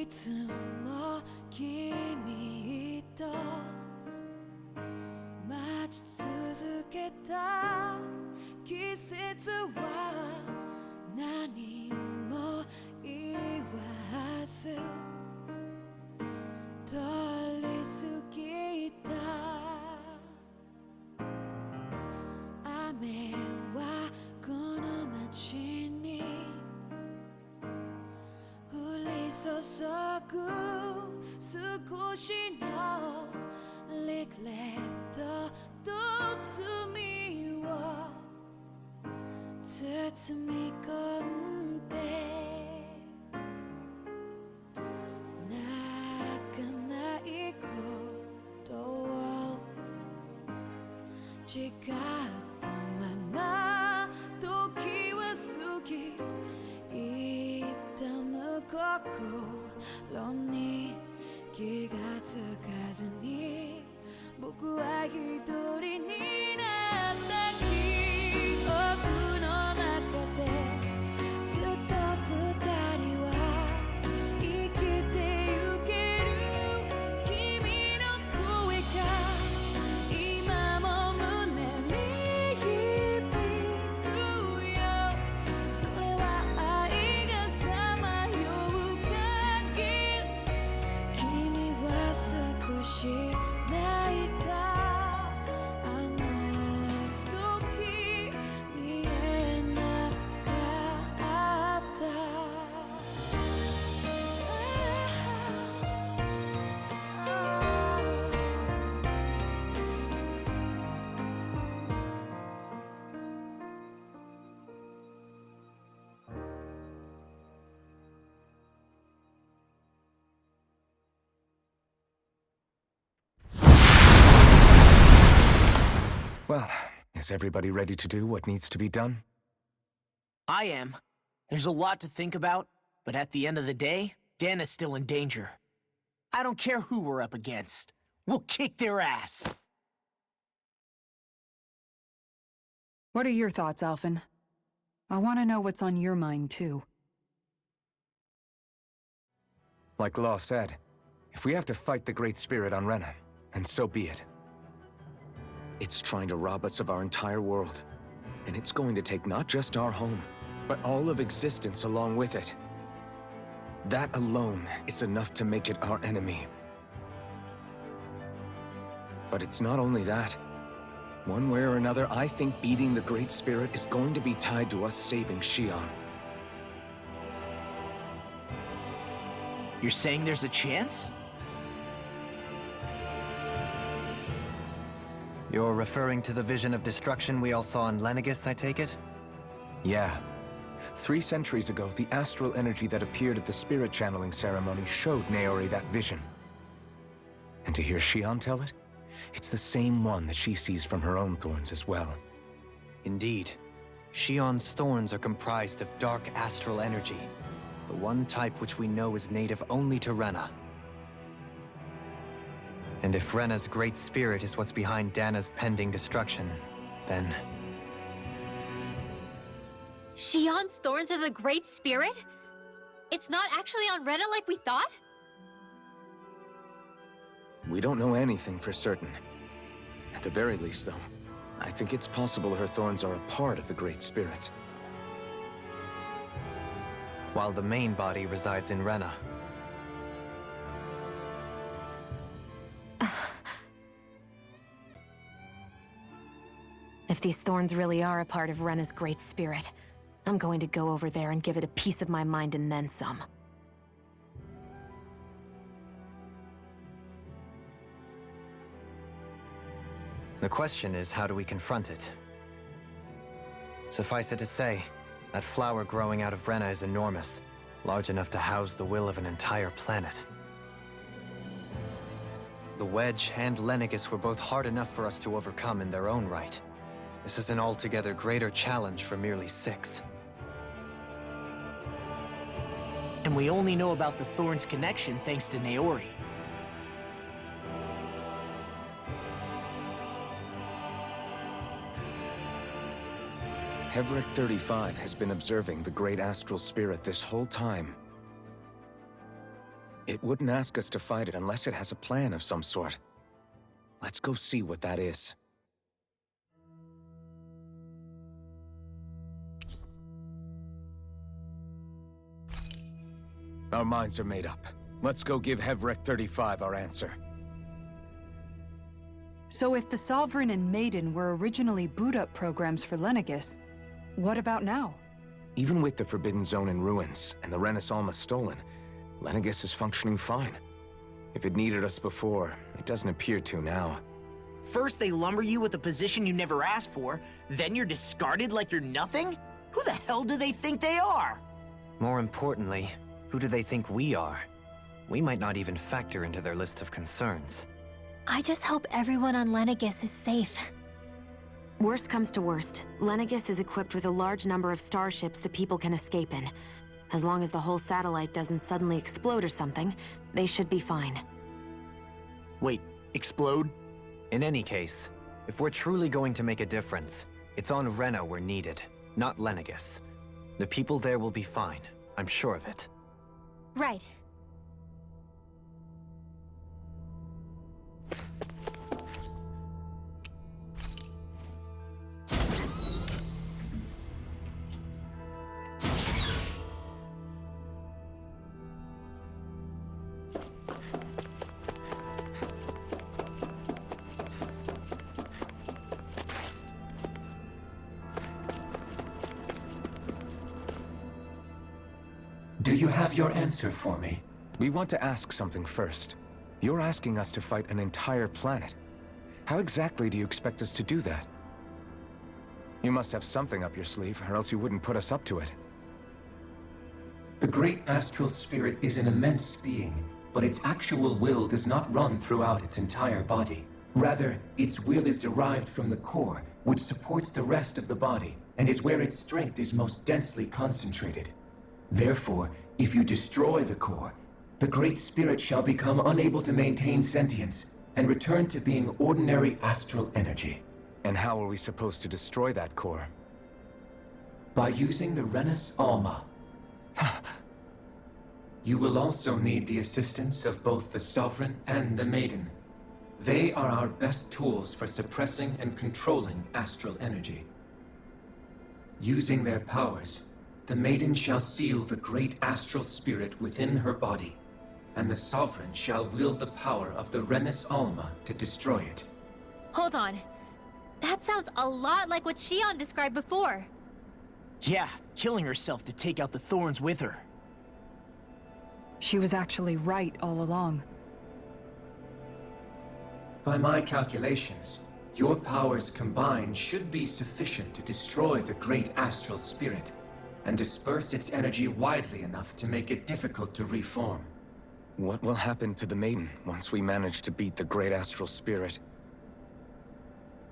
つも君と待ち続けた季節は何も言わず通り過ぎた雨はこの街に降り注ぐ少しのリグレットと罪を包み込んで泣かないことを誓ったまま時は過ぎ痛む心に気がつかずに僕は一人になった記憶の中でずっと二人は生きてゆける君の声が今も胸に響くよそれは愛がさまよう限り君は少し泣いたあの時見えなかった Well, is everybody ready to do what needs to be done? I am. There's a lot to think about, but at the end of the day, Dan is still in danger. I don't care who we're up against. We'll kick their ass. What are your thoughts, Alphen? I want to know what's on your mind, too. Like Law said, if we have to fight the Great Spirit on Rena, then so be it. It's trying to rob us of our entire world. And it's going to take not just our home, but all of existence along with it. That alone is enough to make it our enemy. But it's not only that. One way or another, I think beating the Great Spirit is going to be tied to us saving Xion. You're saying there's a chance? You're referring to the vision of destruction we all saw in Lenegis, I take it? Yeah. 3 centuries ago, the astral energy that appeared at the spirit channeling ceremony showed Naori that vision. And to hear Xion tell it, it's the same one that she sees from her own thorns as well. Indeed. Xion's thorns are comprised of dark astral energy, the one type which we know is native only to Rena. And if Rena's great spirit is what's behind Dana's pending destruction, then... Xion's thorns are the Great Spirit? It's not actually on Rena like we thought? We don't know anything for certain. At the very least, though, I think it's possible her thorns are a part of the Great Spirit. While the main body resides in Rena. If these thorns really are a part of Rena's Great Spirit, I'm going to go over there and give it a piece of my mind and then some. The question is, how do we confront it? Suffice it to say, that flower growing out of Rena is enormous, large enough to house the will of an entire planet. The Wedge and Lenegis were both hard enough for us to overcome in their own right. This is an altogether greater challenge for merely 6. And we only know about the Thorns connection thanks to Naori. Hevric 35 has been observing the Great Astral Spirit this whole time. It wouldn't ask us to fight it unless it has a plan of some sort. Let's go see what that is. Our minds are made up. Let's go give Hevrek 35 our answer. So if the Sovereign and Maiden were originally boot-up programs for Lenegis, what about now? Even with the Forbidden Zone in ruins and the Renis Alma stolen, Lenegis is functioning fine. If it needed us before, it doesn't appear to now. First they lumber you with a position you never asked for, then you're discarded like you're nothing? Who the hell do they think they are? More importantly, who do they think we are? We might not even factor into their list of concerns. I just hope everyone on Lenegis is safe. Worst comes to worst, Lenegis is equipped with a large number of starships that people can escape in. As long as the whole satellite doesn't suddenly explode or something, they should be fine. Wait, explode? In any case, if we're truly going to make a difference, it's on Rena we're needed, not Lenegis. The people there will be fine, I'm sure of it. Right. Do you have your answer for me? We want to ask something first. You're asking us to fight an entire planet. How exactly do you expect us to do that? You must have something up your sleeve, or else you wouldn't put us up to it. The great astral spirit is an immense being, but its actual will does not run throughout its entire body. Rather, its will is derived from the core, which supports the rest of the body, and is where its strength is most densely concentrated. Therefore, if you destroy the core, the Great Spirit shall become unable to maintain sentience and return to being ordinary astral energy. And how are we supposed to destroy that core? By using the Renis Alma. You will also need the assistance of both the Sovereign and the Maiden. They are our best tools for suppressing and controlling astral energy. Using their powers, the Maiden shall seal the great astral spirit within her body, and the Sovereign shall wield the power of the Renis Alma to destroy it. Hold on. That sounds a lot like what Xion described before. Yeah, killing herself to take out the thorns with her. She was actually right all along. By my calculations, your powers combined should be sufficient to destroy the great astral spirit and disperse its energy widely enough to make it difficult to reform. What will happen to the Maiden once we manage to beat the great astral spirit?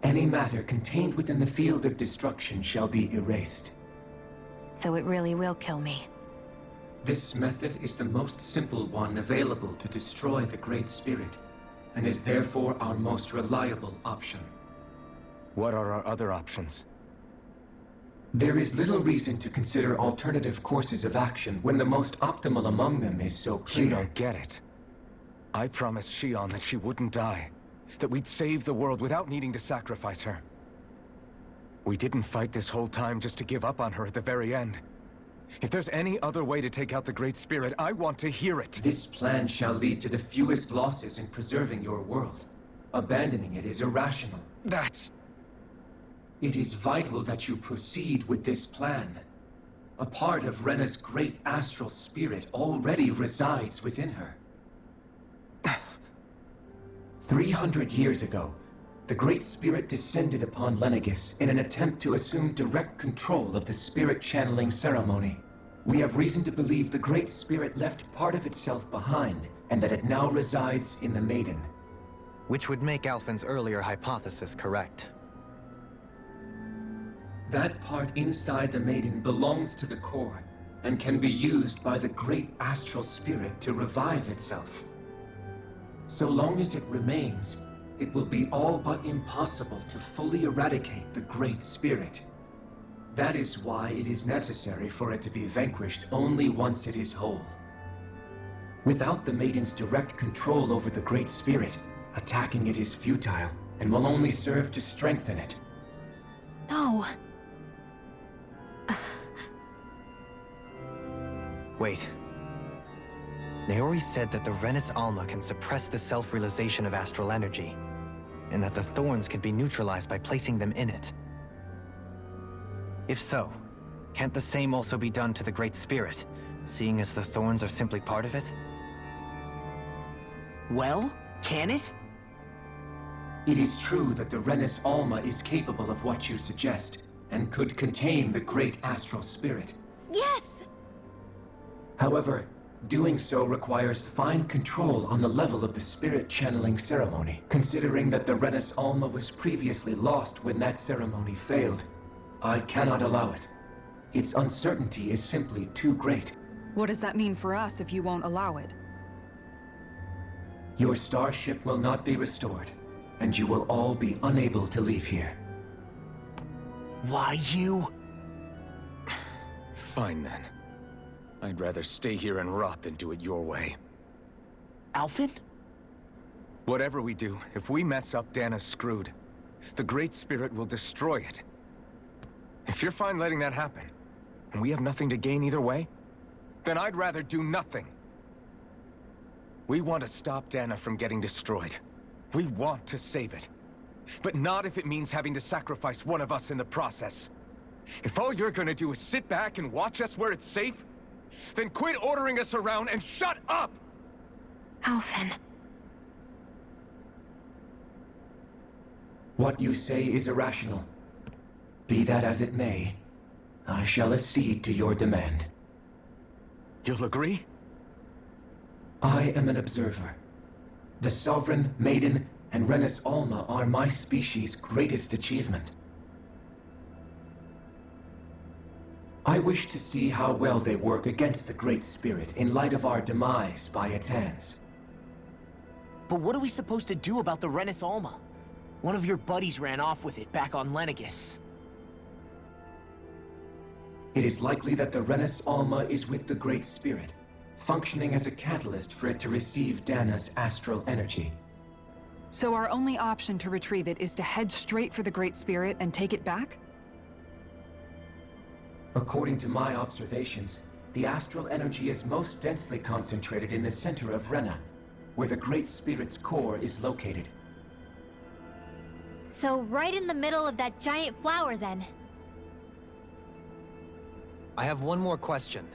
Any matter contained within the field of destruction shall be erased. So it really will kill me. This method is the most simple one available to destroy the Great Spirit, and is therefore our most reliable option. What are our other options? There is little reason to consider alternative courses of action when the most optimal among them is so clear. You don't get it. I promised Xion that she wouldn't die, that we'd save the world without needing to sacrifice her. We didn't fight this whole time just to give up on her at the very end. If there's any other way to take out the Great Spirit, I want to hear it. This plan shall lead to the fewest losses in preserving your world. Abandoning it is irrational. That's... It is vital that you proceed with this plan. A part of Rena's great astral spirit already resides within her. 300 years ago, the Great Spirit descended upon Lenegis in an attempt to assume direct control of the spirit channeling ceremony. We have reason to believe the Great Spirit left part of itself behind, and that it now resides in the Maiden. Which would make Alphen's earlier hypothesis correct. That part inside the Maiden belongs to the core, and can be used by the great astral spirit to revive itself. So long as it remains, it will be all but impossible to fully eradicate the Great Spirit. That is why it is necessary for it to be vanquished only once it is whole. Without the Maiden's direct control over the Great Spirit, attacking it is futile and will only serve to strengthen it. No. Wait. Naori said that the Renis Alma can suppress the self-realization of astral energy, and that the thorns can be neutralized by placing them in it. If so, can't the same also be done to the Great Spirit, seeing as the thorns are simply part of it? Well, can it? It is true that the Renis Alma is capable of what you suggest, and could contain the great astral spirit. Yes! However, doing so requires fine control on the level of the spirit channeling ceremony. Considering that the Renis Alma was previously lost when that ceremony failed, I cannot allow it. Its uncertainty is simply too great. What does that mean for us if you won't allow it? Your starship will not be restored, and you will all be unable to leave here. Why you? Fine then. I'd rather stay here and rot than do it your way. Alphen? Whatever we do, if we mess up, Dana's screwed. The Great Spirit will destroy it. If you're fine letting that happen, and we have nothing to gain either way, then I'd rather do nothing. We want to stop Dana from getting destroyed. We want to save it. But not if it means having to sacrifice one of us in the process. If all you're gonna do is sit back and watch us where it's safe, then quit ordering us around and shut up! Alphen. What you say is irrational. Be that as it may, I shall accede to your demand. You'll agree? I am an observer. The Sovereign, Maiden, and Renis Alma are my species' greatest achievement. I wish to see how well they work against the Great Spirit in light of our demise by its hands. But what are we supposed to do about the Renis Alma? One of your buddies ran off with it back on Lenegis. It is likely that the Renis Alma is with the Great Spirit, functioning as a catalyst for it to receive Dana's astral energy. So our only option to retrieve it is to head straight for the Great Spirit and take it back? According to my observations, the astral energy is most densely concentrated in the center of Rena, where the Great Spirit's core is located. So right in the middle of that giant flower, then. I have one more question.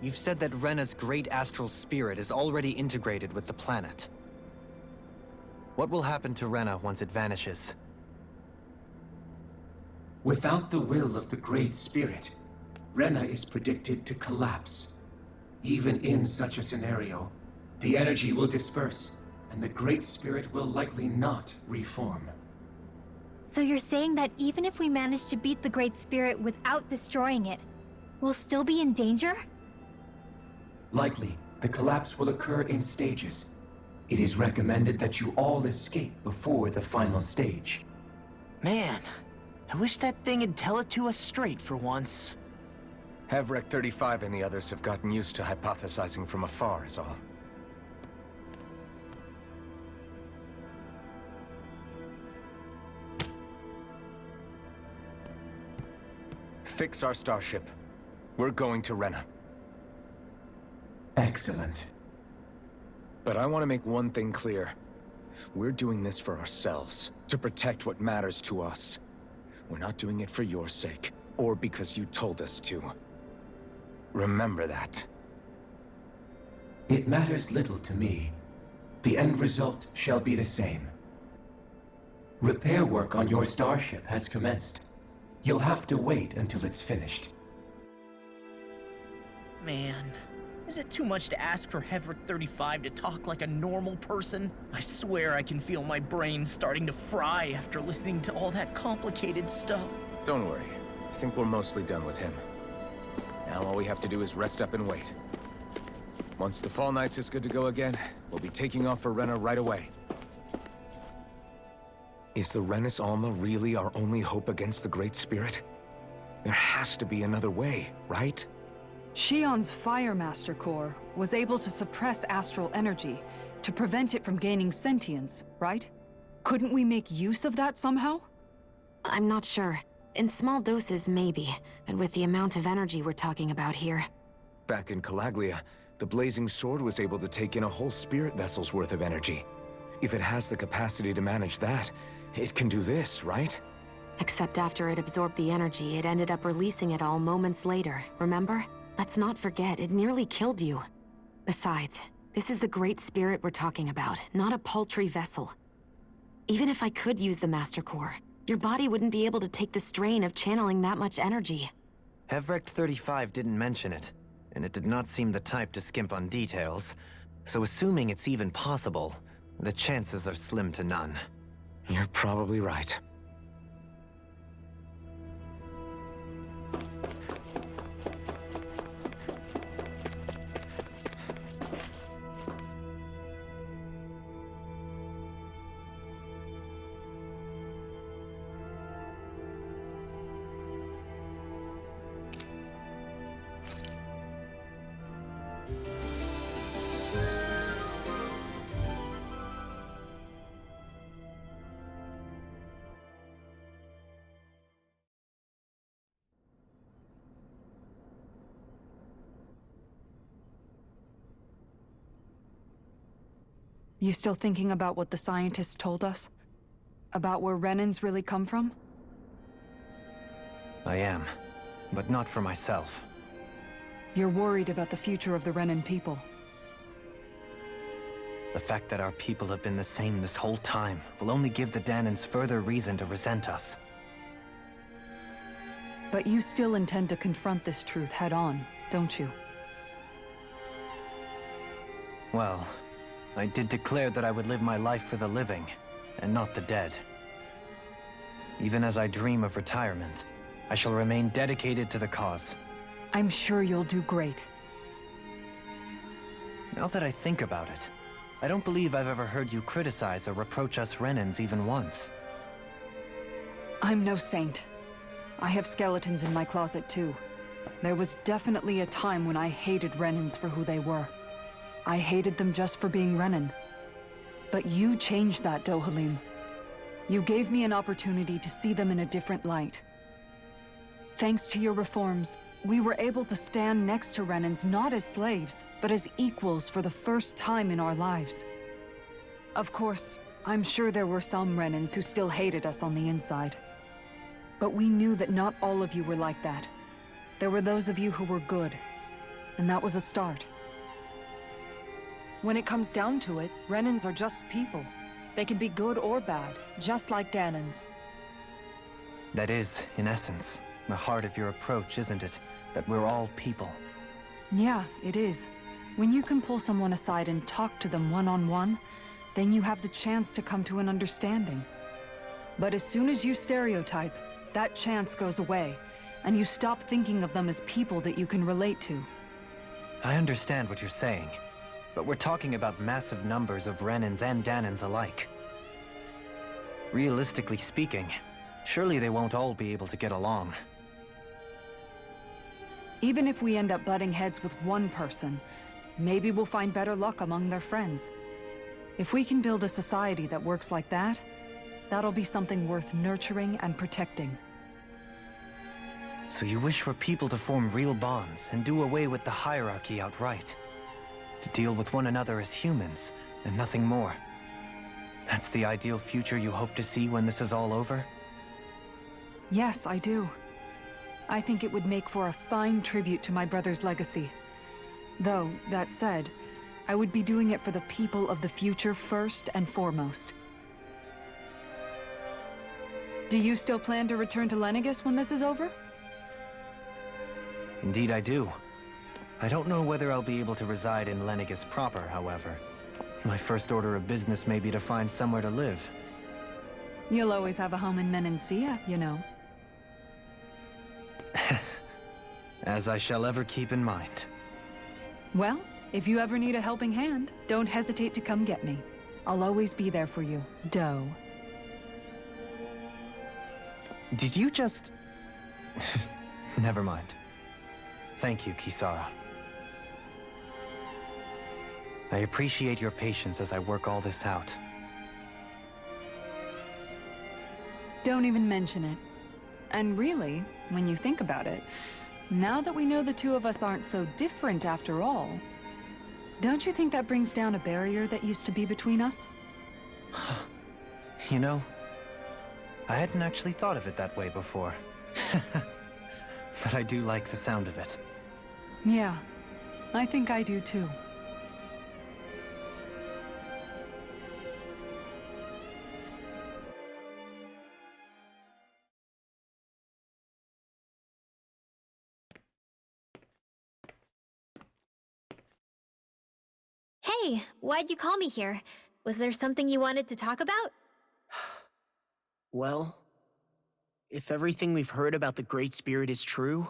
You've said that Rena's great astral spirit is already integrated with the planet. What will happen to Rena once it vanishes? Without the will of the Great Spirit, Rena is predicted to collapse. Even in such a scenario, the energy will disperse, and the Great Spirit will likely not reform. So you're saying that even if we manage to beat the Great Spirit without destroying it, we'll still be in danger? Likely, the collapse will occur in stages. It is recommended that you all escape before the final stage. Man, I wish that thing would tell it to us straight for once. Havrek 35 and the others have gotten used to hypothesizing from afar, is all. Fix our starship. We're going to Rena. Excellent. But I want to make one thing clear. We're doing this for ourselves, to protect what matters to us. We're not doing it for your sake, or because you told us to. Remember that. It matters little to me. The end result shall be the same. Repair work on your starship has commenced. You'll have to wait until it's finished. Man, is it too much to ask for Havrek 35 to talk like a normal person? I swear I can feel my brain starting to fry after listening to all that complicated stuff. Don't worry. I think we're mostly done with him. Now all we have to do is rest up and wait. Once the Fall Knights is good to go again, we'll be taking off for Rena right away. Is the Renis Alma really our only hope against the Great Spirit? There has to be another way, right? Shion's Fire Master Core was able to suppress astral energy to prevent it from gaining sentience, right? Couldn't we make use of that somehow? I'm not sure. In small doses, maybe. But with the amount of energy we're talking about here... Back in Calaglia, the Blazing Sword was able to take in a whole spirit vessel's worth of energy. If it has the capacity to manage that, it can do this, right? Except after it absorbed the energy, it ended up releasing it all moments later, remember? Let's not forget, it nearly killed you. Besides, this is the Great Spirit we're talking about, not a paltry vessel. Even if I could use the Master Core, your body wouldn't be able to take the strain of channeling that much energy. Hevrecht 35 didn't mention it, and it did not seem the type to skimp on details. So assuming it's even possible, the chances are slim to none. You're probably right. You still thinking about what the scientists told us? About where Renans really come from? I am, but not for myself. You're worried about the future of the Renan people. The fact that our people have been the same this whole time will only give the Danans further reason to resent us. But you still intend to confront this truth head-on, don't you? Well, I did declare that I would live my life for the living, and not the dead. Even as I dream of retirement, I shall remain dedicated to the cause. I'm sure you'll do great. Now that I think about it, I don't believe I've ever heard you criticize or reproach us Renans even once. I'm no saint. I have skeletons in my closet too. There was definitely a time when I hated Renans for who they were. I hated them just for being Renan. But you changed that, Dohalim. You gave me an opportunity to see them in a different light. Thanks to your reforms, we were able to stand next to Renans not as slaves, but as equals for the first time in our lives. Of course, I'm sure there were some Renans who still hated us on the inside. But we knew that not all of you were like that. There were those of you who were good, and that was a start. When it comes down to it, Renans are just people. They can be good or bad, just like Danans. That is, in essence, the heart of your approach, isn't it? That we're all people. Yeah, it is. When you can pull someone aside and talk to them one-on-one, then you have the chance to come to an understanding. But as soon as you stereotype, that chance goes away, and you stop thinking of them as people that you can relate to. I understand what you're saying. But we're talking about massive numbers of Renans and Danans alike. Realistically speaking, surely they won't all be able to get along. Even if we end up butting heads with one person, maybe we'll find better luck among their friends. If we can build a society that works like that, that'll be something worth nurturing and protecting. So you wish for people to form real bonds and do away with the hierarchy outright? To deal with one another as humans, and nothing more. That's the ideal future you hope to see when this is all over? Yes, I do. I think it would make for a fine tribute to my brother's legacy. Though, that said, I would be doing it for the people of the future first and foremost. Do you still plan to return to Lenegis when this is over? Indeed I do. I don't know whether I'll be able to reside in Lenegis proper, however. My first order of business may be to find somewhere to live. You'll always have a home in Menancia, you know. As I shall ever keep in mind. Well, if you ever need a helping hand, don't hesitate to come get me. I'll always be there for you, Doe. Did you just... Never mind. Thank you, Kisara. I appreciate your patience as I work all this out. Don't even mention it. And really, when you think about it, now that we know the two of us aren't so different after all, don't you think that brings down a barrier that used to be between us? You know, I hadn't actually thought of it that way before. But I do like the sound of it. Yeah, I think I do too. Hey, why'd you call me here? Was there something you wanted to talk about? Well, if everything we've heard about the Great Spirit is true,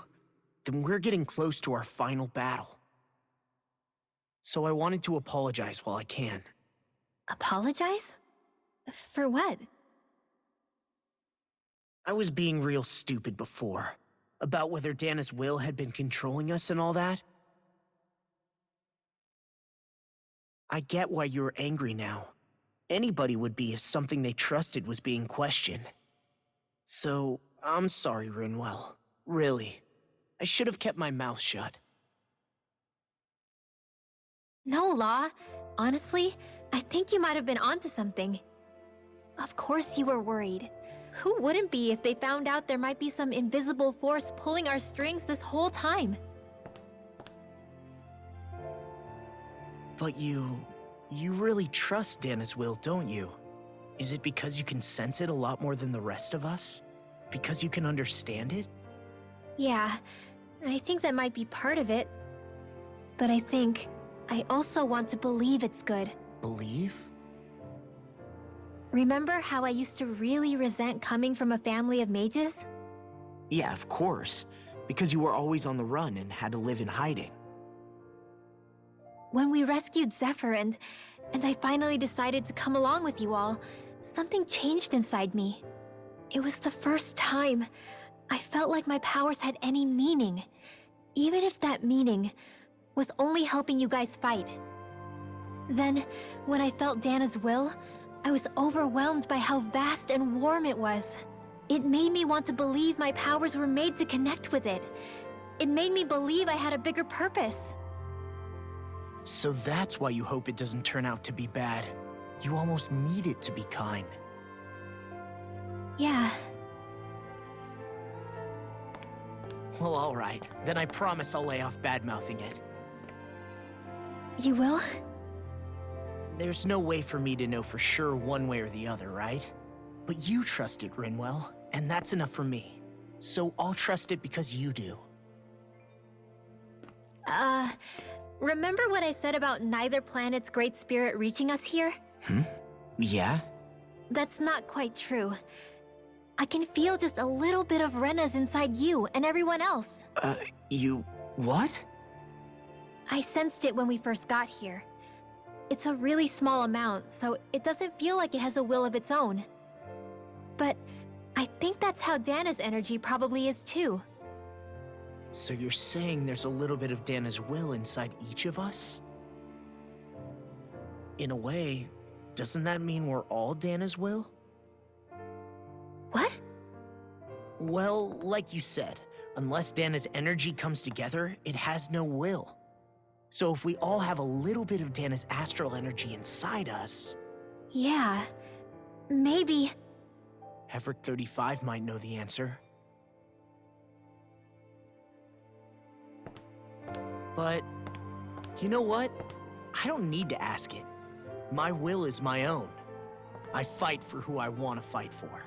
then we're getting close to our final battle. So I wanted to apologize while I can. Apologize? For what? I was being real stupid before, about whether Dana's will had been controlling us and all that. I get why you're angry now. Anybody would be if something they trusted was being questioned. So, I'm sorry, Rinwell. Really. I should have kept my mouth shut. No, Law. Honestly, I think you might have been onto something. Of course you were worried. Who wouldn't be if they found out there might be some invisible force pulling our strings this whole time? But you really trust Dana's will, don't you? Is it because you can sense it a lot more than the rest of us? Because you can understand it? Yeah, I think that might be part of it. But I think I also want to believe it's good. Believe? Remember how I used to really resent coming from a family of mages? Yeah, of course. Because you were always on the run and had to live in hiding. When we rescued Zephyr and I finally decided to come along with you all, something changed inside me. It was the first time I felt like my powers had any meaning, even if that meaning was only helping you guys fight. Then, when I felt Dana's will, I was overwhelmed by how vast and warm it was. It made me want to believe my powers were made to connect with it. It made me believe I had a bigger purpose. So that's why you hope it doesn't turn out to be bad. You almost need it to be kind. Yeah. Well, alright. Then I promise I'll lay off bad-mouthing it. You will? There's no way for me to know for sure one way or the other, right? But you trust it, Rinwell, and that's enough for me. So I'll trust it because you do. Remember what I said about neither planet's great spirit reaching us here? Yeah? That's not quite true. I can feel just a little bit of Rena's inside you and everyone else. You... what? I sensed it when we first got here. It's a really small amount, so it doesn't feel like it has a will of its own. But I think that's how Dana's energy probably is too. So you're saying there's a little bit of Dana's will inside each of us? In a way, doesn't that mean we're all Dana's will? What? Well, like you said, unless Dana's energy comes together, it has no will. So if we all have a little bit of Dana's astral energy inside us... Yeah, maybe... Hefric 35 might know the answer. But, you know what? I don't need to ask it. My will is my own. I fight for who I want to fight for.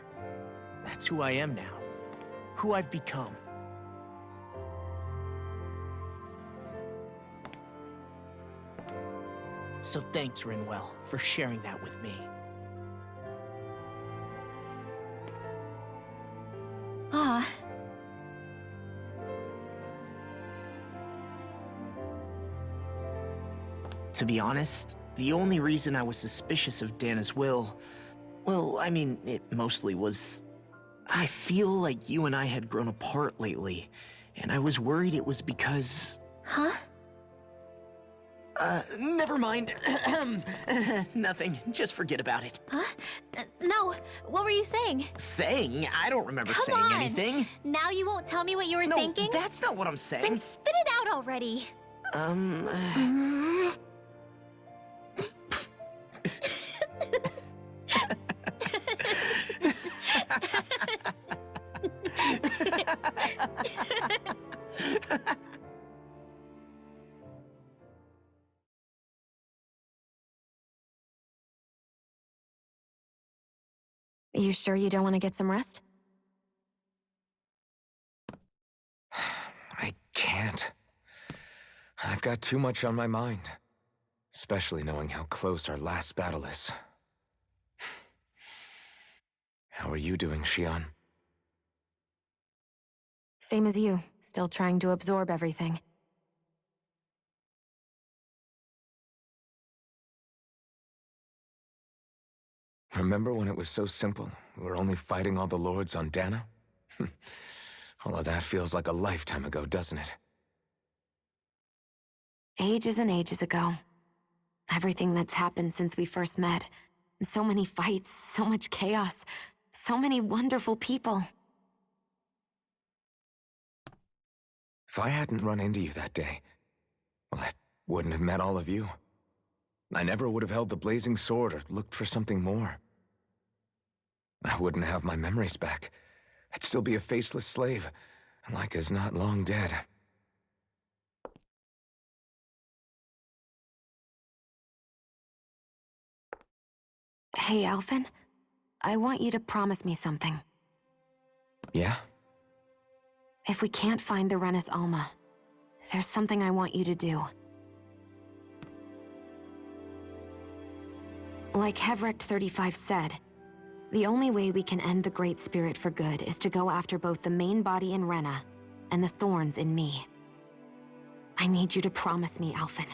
That's who I am now. Who I've become. So thanks, Rinwell, for sharing that with me. Ah. To be honest, the only reason I was suspicious of Dana's will... well, I mean, it mostly was... I feel like you and I had grown apart lately, and I was worried it was because... Huh? Never mind. Nothing. Just forget about it. Huh? No, what were you saying? Saying? I don't remember Come saying on. anything. Now you won't tell me what you were No, thinking? that's not what I'm saying. Then spit it out already. You sure you don't want to get some rest? I can't. I've got too much on my mind. Especially knowing how close our last battle is. How are you doing, Xion? Same as you, still trying to absorb everything. Remember when it was so simple? We were only fighting all the lords on Dana? All of that feels like a lifetime ago, doesn't it? Ages and ages ago. Everything that's happened since we first met. So many fights, so much chaos, so many wonderful people. If I hadn't run into you that day, well, I wouldn't have met all of you. I never would have held the blazing sword or looked for something more. I wouldn't have my memories back. I'd still be a faceless slave, like as not long dead. Hey, Alphen. I want you to promise me something. Yeah? If we can't find the Renis Alma, there's something I want you to do. Like Hevrecht 35 said, the only way we can end the Great Spirit for good is to go after both the main body in Rena and the thorns in me. I need you to promise me, Alphen,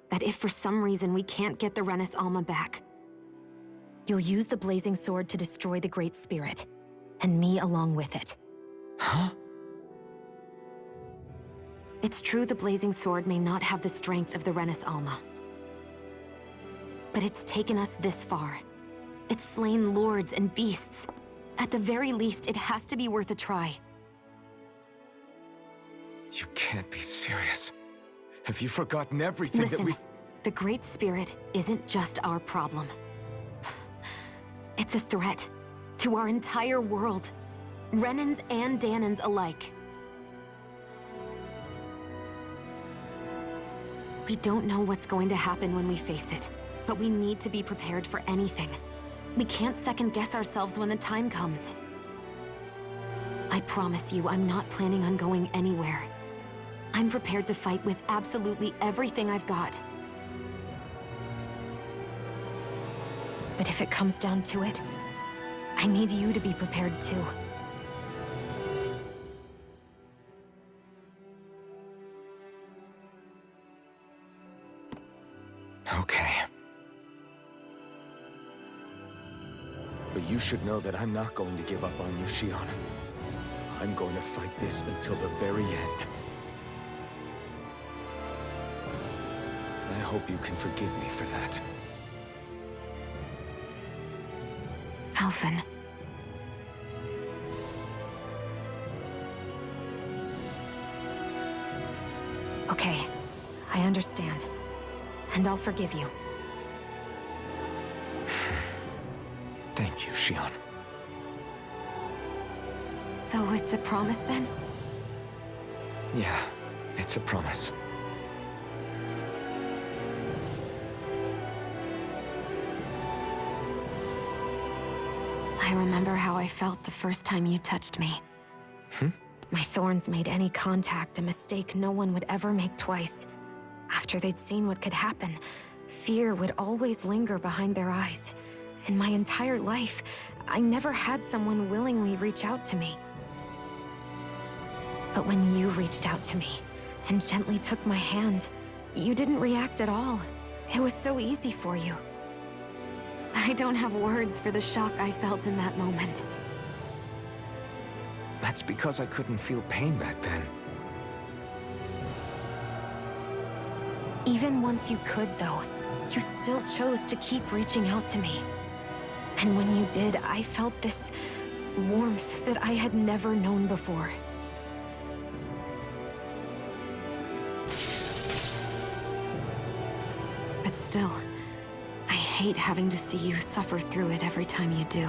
that if for some reason we can't get the Renis Alma back, you'll use the Blazing Sword to destroy the Great Spirit, and me along with it. Huh? It's true the Blazing Sword may not have the strength of the Renis Alma. But it's taken us this far. It's slain lords and beasts. At the very least, it has to be worth a try. You can't be serious. Have you forgotten everything Listen, that we... the Great Spirit isn't just our problem. It's a threat to our entire world. Renans and Danans alike. We don't know what's going to happen when we face it, but we need to be prepared for anything. We can't second-guess ourselves when the time comes. I promise you, I'm not planning on going anywhere. I'm prepared to fight with absolutely everything I've got. But if it comes down to it, I need you to be prepared too. Okay. But you should know that I'm not going to give up on you, Xion. I'm going to fight this until the very end. I hope you can forgive me for that. Alphen. Okay, I understand. And I'll forgive you. Thank you, Xion. So it's a promise then? Yeah, it's a promise. I remember how I felt the first time you touched me. My thorns made any contact a mistake no one would ever make twice. After they'd seen what could happen, fear would always linger behind their eyes. In my entire life, I never had someone willingly reach out to me. But when you reached out to me and gently took my hand, you didn't react at all. It was so easy for you. I don't have words for the shock I felt in that moment. That's because I couldn't feel pain back then. Even once you could, though, you still chose to keep reaching out to me. And when you did, I felt this warmth that I had never known before. But still, I hate having to see you suffer through it every time you do.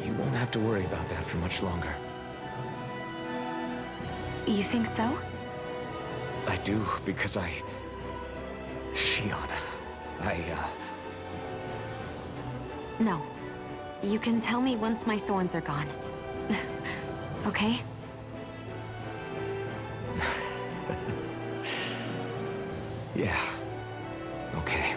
You won't have to worry about that for much longer. You think so? I do, because Shion, No. You can tell me once my thorns are gone. Okay? Yeah. Okay.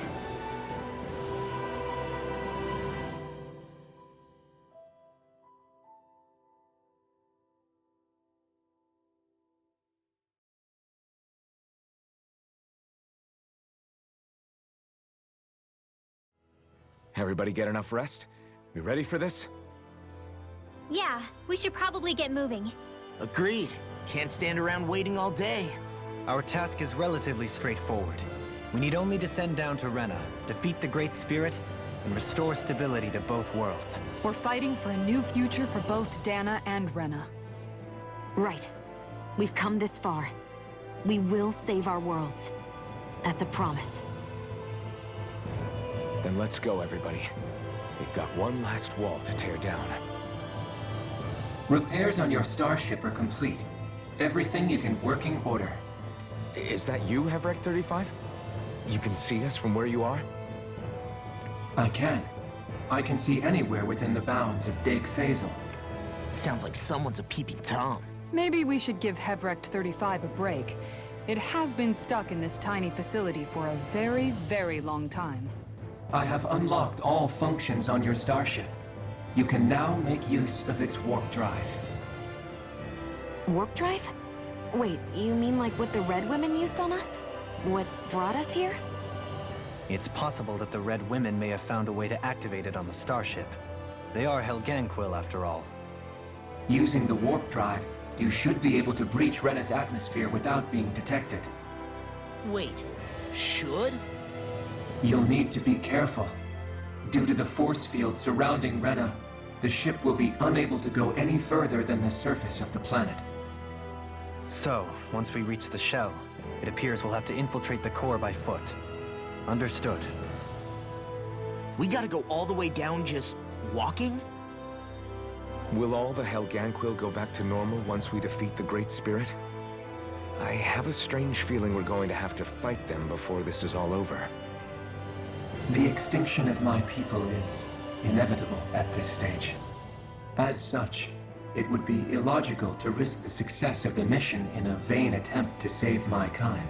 Everybody get enough rest? We ready for this? Yeah, we should probably get moving. Agreed. Can't stand around waiting all day. Our task is relatively straightforward. We need only descend down to Rena, defeat the Great Spirit, and restore stability to both worlds. We're fighting for a new future for both Dana and Rena. Right. We've come this far. We will save our worlds. That's a promise. Then let's go, everybody. We've got one last wall to tear down. Repairs on your starship are complete. Everything is in working order. Is that you, Hevrek 35? You can see us from where you are? I can. I can see anywhere within the bounds of Dake Faisal. Sounds like someone's a peeping Tom. Maybe we should give Hevrek 35 a break. It has been stuck in this tiny facility for a very, very long time. I have unlocked all functions on your starship. You can now make use of its warp drive. Warp drive? Wait, you mean like what the Red Women used on us? What brought us here? It's possible that the Red Women may have found a way to activate it on the starship. They are Helganquil, after all. Using the warp drive, you should be able to breach Rena's atmosphere without being detected. Wait, should? You'll need to be careful. Due to the force field surrounding Rena, the ship will be unable to go any further than the surface of the planet. So, once we reach the shell, it appears we'll have to infiltrate the core by foot. Understood. We gotta go all the way down just walking? Will all the Helganquil go back to normal once we defeat the Great Spirit? I have a strange feeling we're going to have to fight them before this is all over. The extinction of my people is inevitable at this stage. As such, it would be illogical to risk the success of the mission in a vain attempt to save my kind.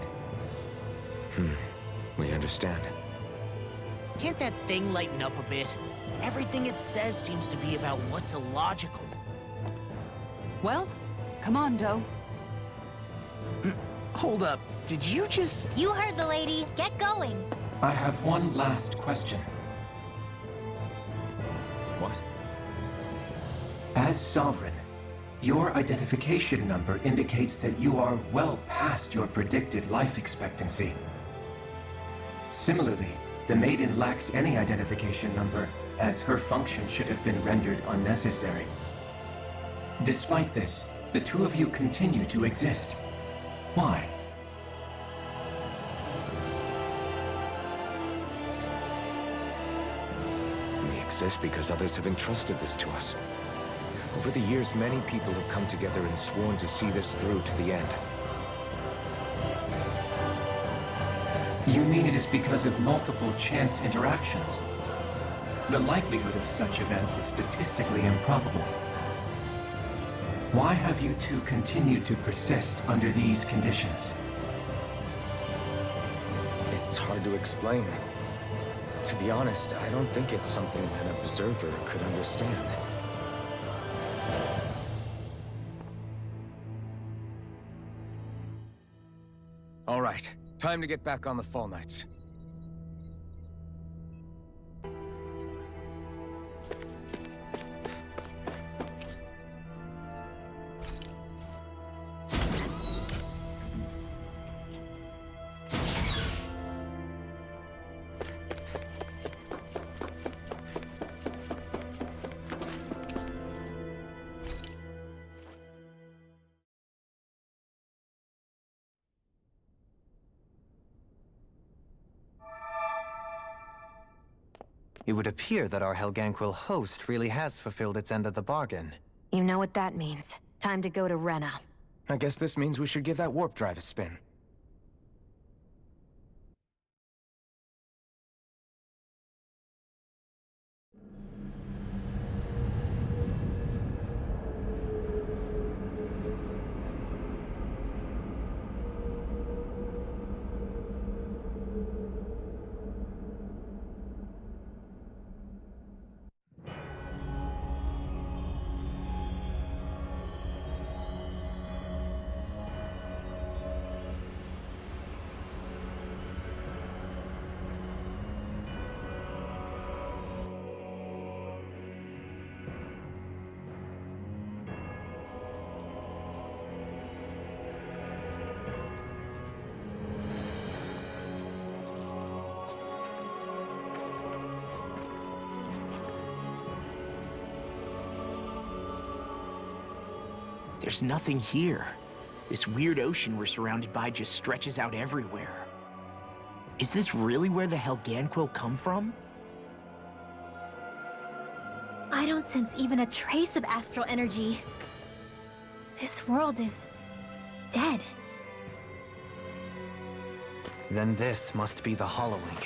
We understand. Can't that thing lighten up a bit? Everything it says seems to be about what's illogical. Well, come on, Doe. Hold up, did you just... You heard the lady. Get going. I have one last question. What? As Sovereign, your identification number indicates that you are well past your predicted life expectancy. Similarly, the Maiden lacks any identification number, as her function should have been rendered unnecessary. Despite this, the two of you continue to exist. Why? We exist because others have entrusted this to us. Over the years, many people have come together and sworn to see this through to the end. You mean it is because of multiple chance interactions? The likelihood of such events is statistically improbable. Why have you two continued to persist under these conditions? It's hard to explain. To be honest, I don't think it's something an observer could understand. All right, time to get back on the Fall Knights. It would appear that our Helganquil host really has fulfilled its end of the bargain. You know what that means. Time to go to Rena. I guess this means we should give that warp drive a spin. There's nothing here. This weird ocean we're surrounded by just stretches out everywhere. Is this really where the Helganquil come from? I don't sense even a trace of astral energy. This world is dead. Then this must be the Hollowing.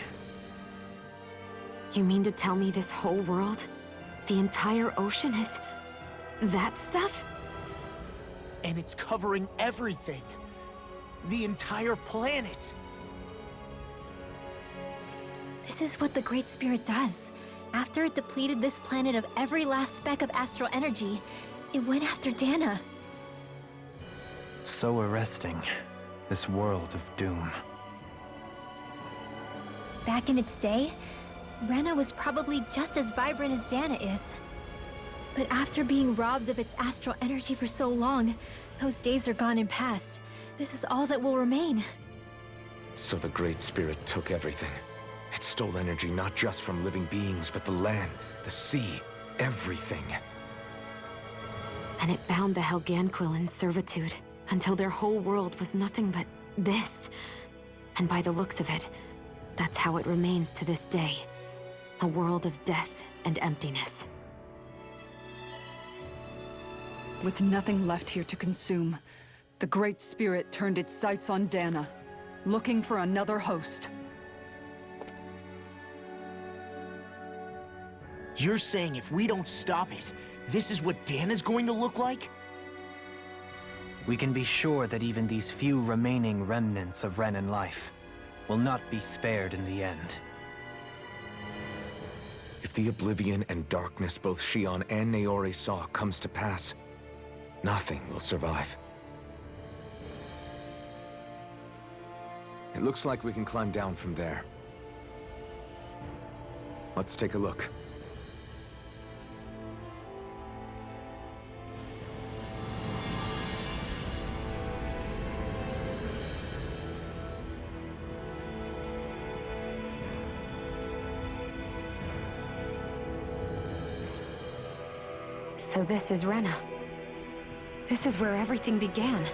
You mean to tell me this whole world, the entire ocean is that stuff? And it's covering everything. The entire planet. This is what the Great Spirit does. After it depleted this planet of every last speck of astral energy, it went after Dana. So arresting. This world of doom. Back in its day, Rena was probably just as vibrant as Dana is. But after being robbed of its astral energy for so long, those days are gone and past. This is all that will remain. So the Great Spirit took everything. It stole energy not just from living beings, but the land, the sea, everything. And it bound the Helganquil in servitude, until their whole world was nothing but this. And by the looks of it, that's how it remains to this day. A world of death and emptiness. With nothing left here to consume, the Great Spirit turned its sights on Dana, looking for another host. You're saying if we don't stop it, this is what Dana's going to look like? We can be sure that even these few remaining remnants of Renan life will not be spared in the end. If the oblivion and darkness both Shion and Naori saw comes to pass, nothing will survive. It looks like we can climb down from there. Let's take a look. So this is Rena. This is where everything began.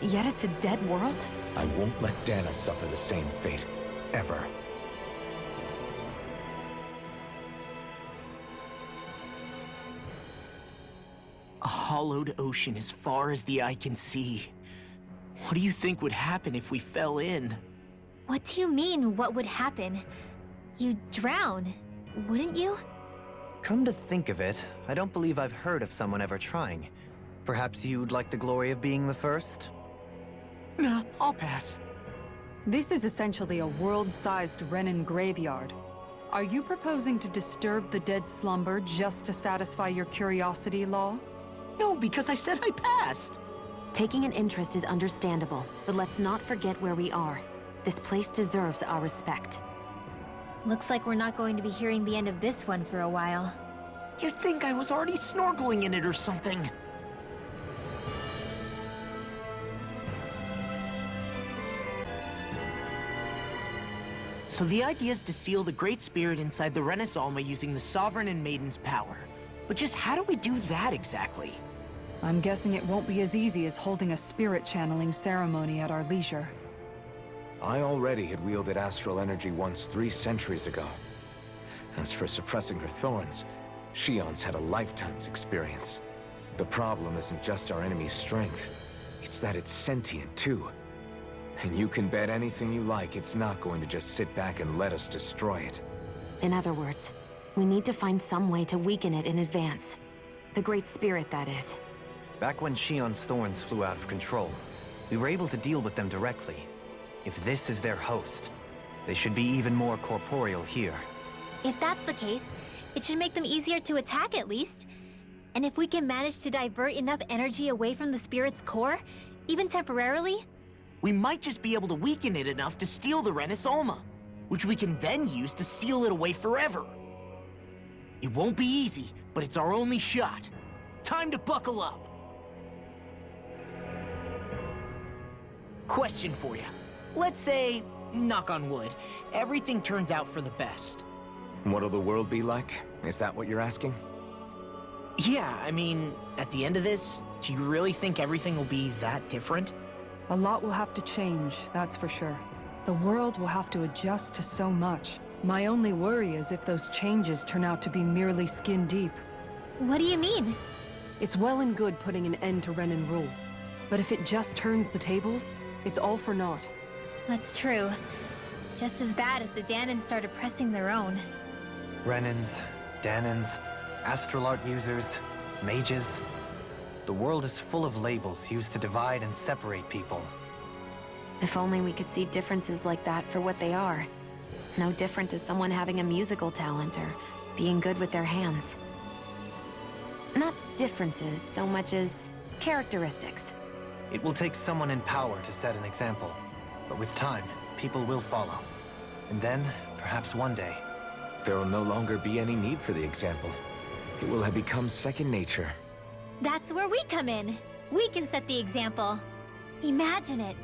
Yet it's a dead world? I won't let Dana suffer the same fate, ever. A hollowed ocean as far as the eye can see. What do you think would happen if we fell in? What do you mean, what would happen? You'd drown, wouldn't you? Come to think of it, I don't believe I've heard of someone ever trying. Perhaps you'd like the glory of being the first? Nah, I'll pass. This is essentially a world-sized Renan graveyard. Are you proposing to disturb the dead slumber just to satisfy your curiosity, Law? No, because I said I passed. Taking an interest is understandable, but let's not forget where we are. This place deserves our respect. Looks like we're not going to be hearing the end of this one for a while. You'd think I was already snorkeling in it or something. So the idea is to seal the Great Spirit inside the Renis Alma using the Sovereign and Maiden's power. But just how do we do that exactly? I'm guessing it won't be as easy as holding a spirit channeling ceremony at our leisure. I already had wielded astral energy once 3 centuries ago. As for suppressing her thorns, Shion's had a lifetime's experience. The problem isn't just our enemy's strength, it's that it's sentient too. And you can bet anything you like it's not going to just sit back and let us destroy it. In other words, we need to find some way to weaken it in advance. The Great Spirit, that is. Back when Shion's thorns flew out of control, we were able to deal with them directly. If this is their host, they should be even more corporeal here. If that's the case, it should make them easier to attack at least. And if we can manage to divert enough energy away from the spirit's core, even temporarily, We might just be able to weaken it enough to steal the Renis Alma, which we can then use to seal it away forever. It won't be easy, but it's our only shot. Time to buckle up. Question for you. Let's say, knock on wood, everything turns out for the best. What'll the world be like? Is that what you're asking? Yeah, I mean, at the end of this, do you really think everything will be that different? A lot will have to change, that's for sure. The world will have to adjust to so much. My only worry is if those changes turn out to be merely skin deep. what do you mean? It's well and good putting an end to Renin rule. But if it just turns the tables, it's all for naught. That's true. Just as bad if the Danans started pressing their own. Renins, Danans, astral art users, mages. The world is full of labels used to divide and separate people. If only we could see differences like that for what they are. No different to someone having a musical talent or being good with their hands. Not differences so much as characteristics. It will take someone in power to set an example. But with time, people will follow. And then, perhaps one day, There will no longer be any need for the example. It will have become second nature. That's where we come in. We can set the example. Imagine it.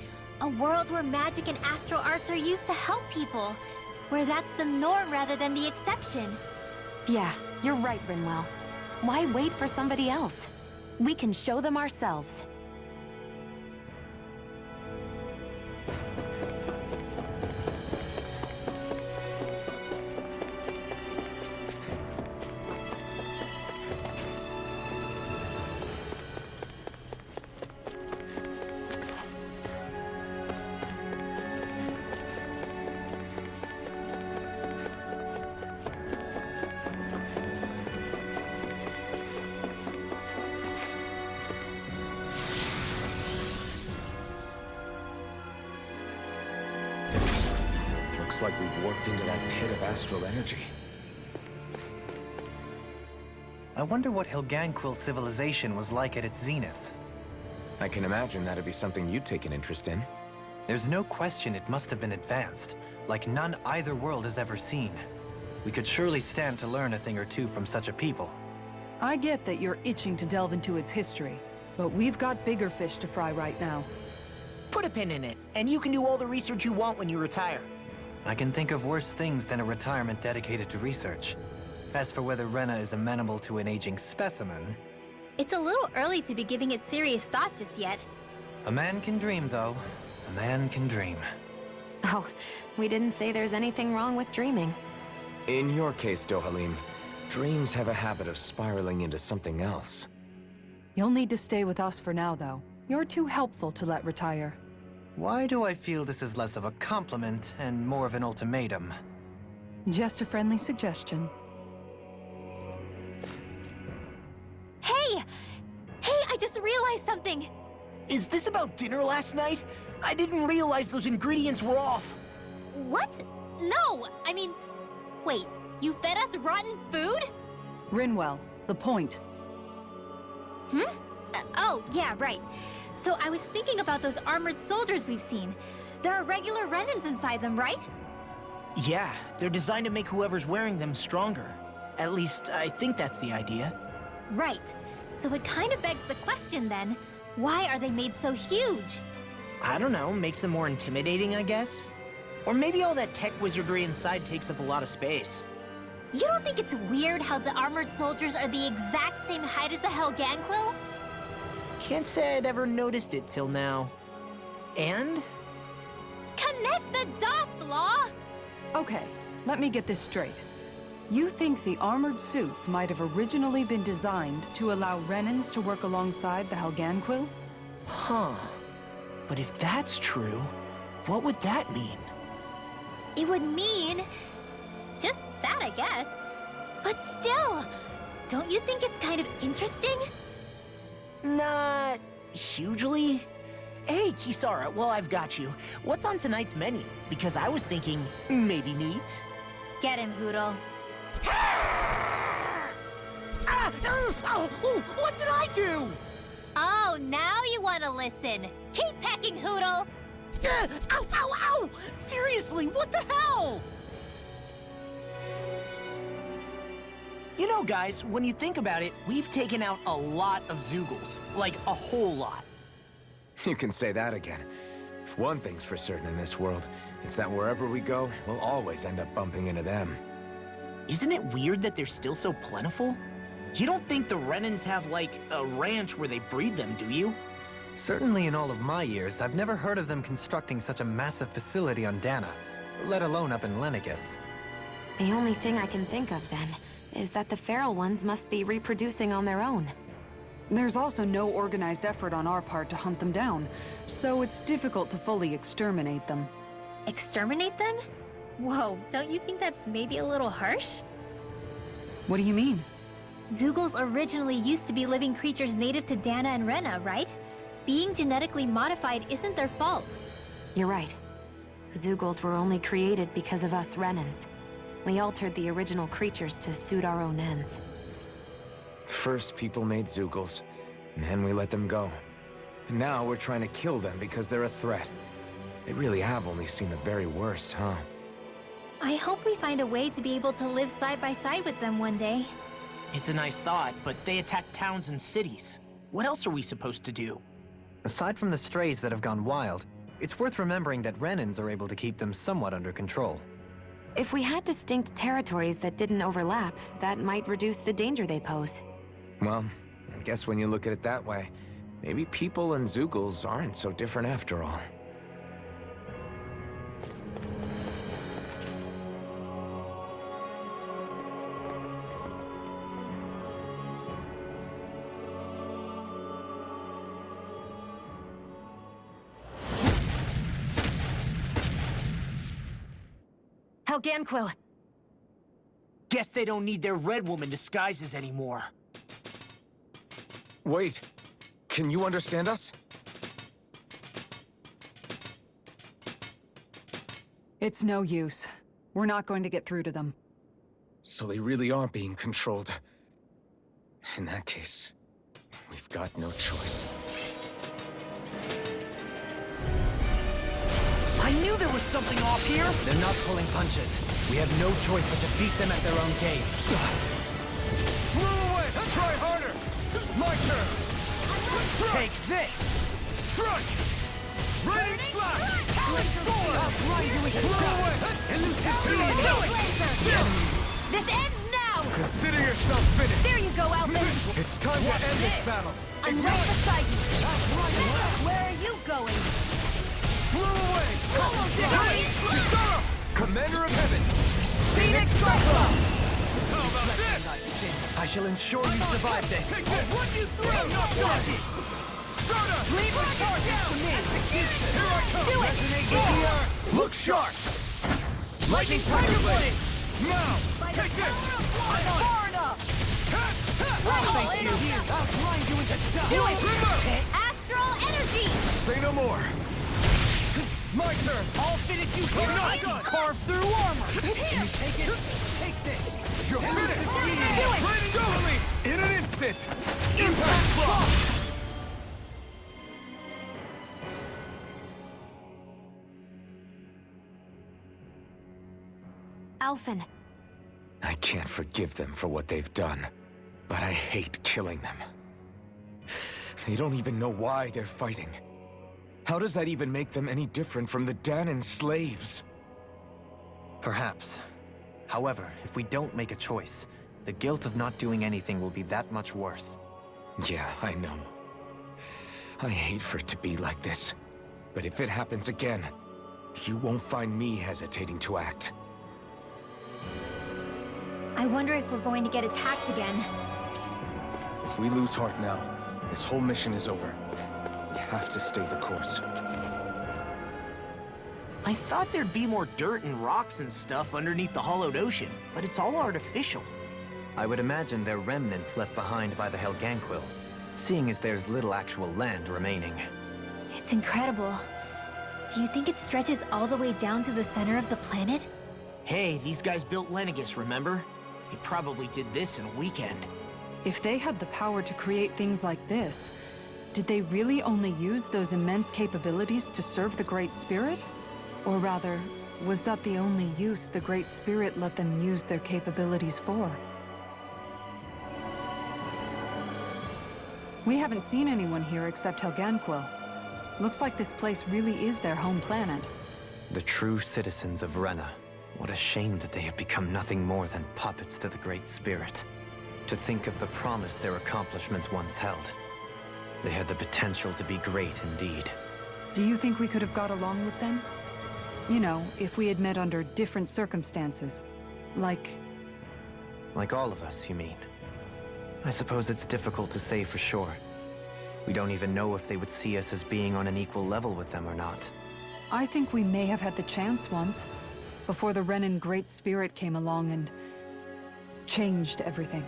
A world where magic and astral arts are used to help people. Where that's the norm rather than the exception. Yeah, you're right, Rinwell. Why wait for somebody else? We can show them ourselves. Looks like we've warped into that pit of astral energy. I wonder what Hilganquil civilization was like at its zenith. I can imagine that'd be something you'd take an interest in. There's no question it must have been advanced, like none either world has ever seen. We could surely stand to learn a thing or two from such a people. I get that you're itching to delve into its history, but we've got bigger fish to fry right now. Put a pin in it, and you can do all the research you want when you retire. I can think of worse things than a retirement dedicated to research. As for whether Rena is amenable to an aging specimen... It's a little early to be giving it serious thought just yet. A man can dream, though. A man can dream. Oh, we didn't say there's anything wrong with dreaming. In your case, Dohalim, dreams have a habit of spiraling into something else. You'll need to stay with us for now, though. You're too helpful to let retire. Why do I feel this is less of a compliment and more of an ultimatum? Just a friendly suggestion. Hey! Hey, I just realized something! Is this about dinner last night? I didn't realize those ingredients were off. What? No! I mean, wait, you fed us rotten food? Rinwell, the point. Oh, yeah, right. So I was thinking about those armored soldiers we've seen. There are regular Renins inside them, right? Yeah, they're designed to make whoever's wearing them stronger. At least, I think that's the idea. Right. So it kind of begs the question then, why are they made so huge? I don't know, makes them more intimidating, I guess? Or maybe all that tech wizardry inside takes up a lot of space. You don't think it's weird how the armored soldiers are the exact same height as the Helganquil? Can't say I'd ever noticed it till now. And? Connect the dots, Law! Okay, let me get this straight. You think the armored suits might have originally been designed to allow Renans to work alongside the Helganquil? Huh. But if that's true, what would that mean? It would mean... just that, I guess. But still, don't you think it's kind of interesting? Not hugely. Hey, Kisara, while I've got you, what's on tonight's menu? Because I was thinking maybe meat. Get him, Hootle. What did I do? Oh, now you want to listen. Keep pecking, Hootle. Ow, ow, ow! Seriously, what the hell? You know, guys, when you think about it, we've taken out a lot of Zeugles. Like, a whole lot. You can say that again. If one thing's for certain in this world, it's that wherever we go, we'll always end up bumping into them. Isn't it weird that they're still so plentiful? You don't think the Renans have, like, a ranch where they breed them, do you? Certainly in all of my years, I've never heard of them constructing such a massive facility on Dana, let alone up in Lenegis. The only thing I can think of, then, is that the feral ones must be reproducing on their own. There's also no organized effort on our part to hunt them down, so it's difficult to fully exterminate them. Exterminate them? Whoa, don't you think that's maybe a little harsh? What do you mean? Zeugles originally used to be living creatures native to Dana and Rena, right? Being genetically modified isn't their fault. You're right. Zeugles were only created because of us Renans. We altered the original creatures to suit our own ends. First, people made Zeugles, and then we let them go. And now we're trying to kill them because they're a threat. They really have only seen the very worst, huh? I hope we find a way to be able to live side by side with them one day. It's a nice thought, but they attack towns and cities. What else are we supposed to do? Aside from the strays that have gone wild, it's worth remembering that Renans are able to keep them somewhat under control. If we had distinct territories that didn't overlap, that might reduce the danger they pose. Well, I guess when you look at it that way, maybe people and Zeugles aren't so different after all. Helganquil! Guess they don't need their Red Woman disguises anymore. Wait, can you understand us? It's no use. We're not going to get through to them. So they really are being controlled. In that case, we've got no choice. I knew there was something off here! They're not pulling punches. We have no choice but to beat them at their own game. Move away! Try harder! My turn! Take this! Strike! Raining slash! Outrun you with a Blow shot! away! Elusive Do beam! it! This ends now! Consider yourself finished! There you go, Alvin! It's time to end this battle! I'm right beside you! Where are you going? Blow away! Kisara! Commander of Heaven! Phoenix Cyclone! How about this? I shall ensure you survive this. Take this! What you throw? Not lucky! Stardust! Leave the charges to me! Here I come! Do it! Resonate with the earth! Look sharp! Lightning Tiger Blade! Now! Take this! Far enough! Thank you! Outrun you with a shot! Do it! Astral Energy! Say no more! My turn! I'll finish you here! not I can done. carve through armor! You take it? Take this! You're finished! Do it! Raining Doubly! In an instant! Impact block! Alphen, I can't forgive them for what they've done, but I hate killing them. They don't even know why they're fighting. How does that even make them any different from the Danan slaves? Perhaps. However, if we don't make a choice, the guilt of not doing anything will be that much worse. Yeah, I know. I hate for it to be like this. But if it happens again, you won't find me hesitating to act. I wonder if we're going to get attacked again. If we lose heart now, this whole mission is over. We have to stay the course. I thought there'd be more dirt and rocks and stuff underneath the hollowed ocean, but it's all artificial. I would imagine they're remnants left behind by the Helganquil, seeing as there's little actual land remaining. It's incredible. Do you think it stretches all the way down to the center of the planet? Hey, these guys built Lenegis, remember? They probably did this in a weekend. If they had the power to create things like this, did they really only use those immense capabilities to serve the Great Spirit? Or rather, was that the only use the Great Spirit let them use their capabilities for? We haven't seen anyone here except Helganquil. Looks like this place really is their home planet. The true citizens of Rena. What a shame that they have become nothing more than puppets to the Great Spirit. To think of the promise their accomplishments once held. They had the potential to be great indeed. Do you think we could have got along with them? You know, if we had met under different circumstances. Like all of us, you mean? I suppose it's difficult to say for sure. We don't even know if they would see us as being on an equal level with them or not. I think we may have had the chance once, before the Renan Great Spirit came along and changed everything.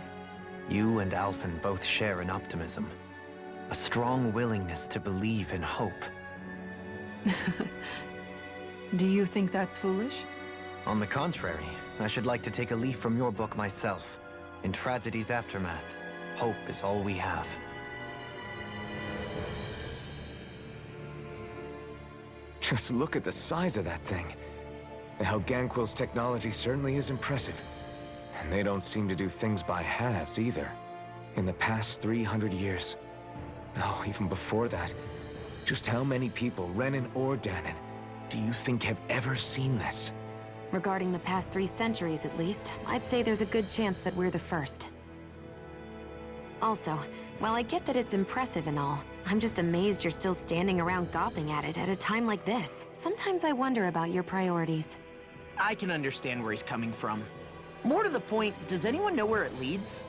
You and Alphen both share an optimism. A strong willingness to believe in hope. Do you think that's foolish? On the contrary, I should like to take a leaf from your book myself. In tragedy's aftermath, hope is all we have. Just look at the size of that thing. The Helganquil's technology certainly is impressive. And they don't seem to do things by halves either. In the past 300 years. Oh, even before that. Just how many people, Renan or Dahnan, do you think have ever seen this? Regarding the past 3 centuries at least, I'd say there's a good chance that we're the first. Also, while I get that it's impressive and all, I'm just amazed you're still standing around gawping at it at a time like this. Sometimes I wonder about your priorities. I can understand where he's coming from. More to the point, does anyone know where it leads?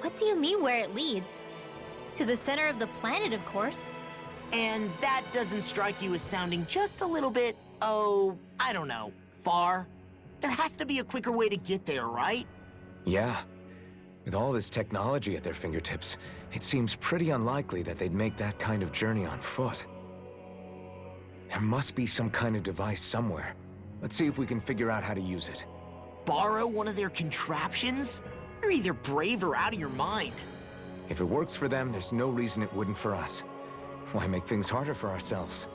What do you mean where it leads? To the center of the planet, of course. And that doesn't strike you as sounding just a little bit, oh, I don't know, far? There has to be a quicker way to get there, right? Yeah. With all this technology at their fingertips, it seems pretty unlikely that they'd make that kind of journey on foot. There must be some kind of device somewhere. Let's see if we can figure out how to use it. Borrow one of their contraptions? You're either brave or out of your mind. If it works for them, there's no reason it wouldn't for us. Why make things harder for ourselves?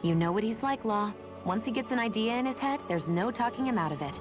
You know what he's like, Law. Once he gets an idea in his head, there's no talking him out of it.